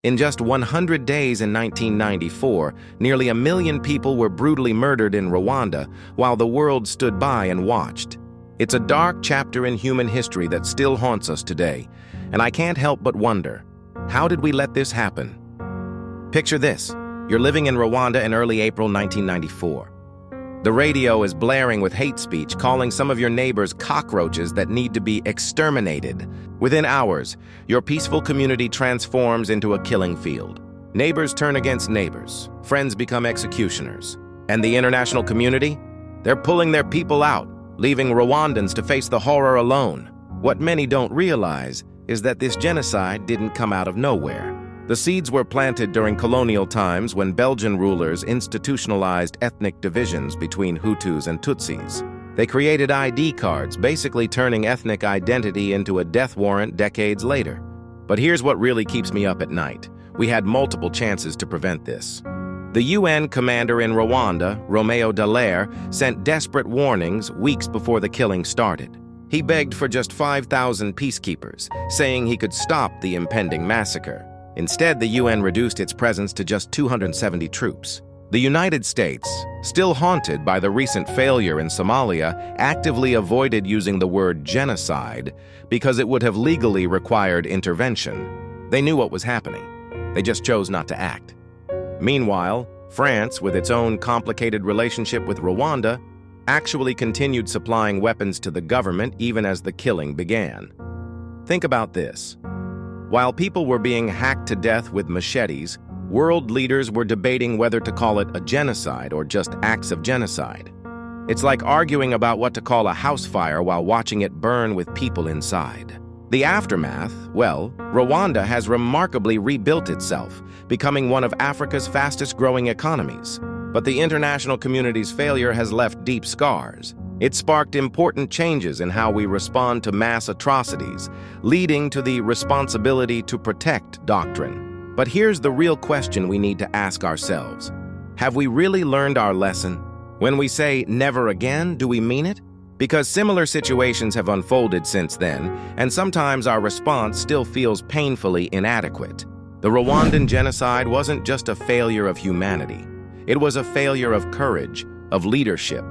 In just 100 days in 1994, nearly 1 million people were brutally murdered in Rwanda while the world stood by and watched. It's a dark chapter in human history that still haunts us today, and I can't help but wonder, how did we let this happen? Picture this. You're living in Rwanda in early April 1994. The radio is blaring with hate speech, calling some of your neighbors cockroaches that need to be exterminated. Within hours, your peaceful community transforms into a killing field. Neighbors turn against neighbors, friends become executioners. And the international community? They're pulling their people out, leaving Rwandans to face the horror alone. What many don't realize is that this genocide didn't come out of nowhere. The seeds were planted during colonial times when Belgian rulers institutionalized ethnic divisions between Hutus and Tutsis. They created ID cards, basically turning ethnic identity into a death warrant decades later. But here's what really keeps me up at night. We had multiple chances to prevent this. The UN commander in Rwanda, Romeo Dallaire, sent desperate warnings weeks before the killing started. He begged for just 5,000 peacekeepers, saying he could stop the impending massacre. Instead, the UN reduced its presence to just 270 troops. The United States, still haunted by the recent failure in Somalia, actively avoided using the word genocide because it would have legally required intervention. They knew what was happening. They just chose not to act. Meanwhile, France, with its own complicated relationship with Rwanda, actually continued supplying weapons to the government even as the killing began. Think about this. While people were being hacked to death with machetes, world leaders were debating whether to call it a genocide or just acts of genocide. It's like arguing about what to call a house fire while watching it burn with people inside. The aftermath, well, Rwanda has remarkably rebuilt itself, becoming one of Africa's fastest-growing economies. But the international community's failure has left deep scars. It sparked important changes in how we respond to mass atrocities, leading to the responsibility to protect doctrine. But here's the real question we need to ask ourselves. Have we really learned our lesson? When we say never again, do we mean it? Because similar situations have unfolded since then, and sometimes our response still feels painfully inadequate. The Rwandan genocide wasn't just a failure of humanity. It was a failure of courage, of leadership,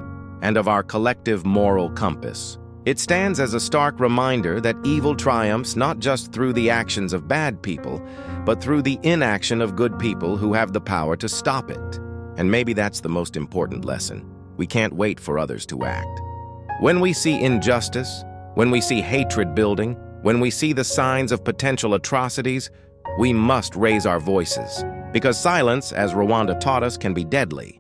and of our collective moral compass. It stands as a stark reminder that evil triumphs not just through the actions of bad people, but through the inaction of good people who have the power to stop it. And maybe that's the most important lesson. We can't wait for others to act. When we see injustice, when we see hatred building, when we see the signs of potential atrocities, we must raise our voices. Because silence, as Rwanda taught us, can be deadly.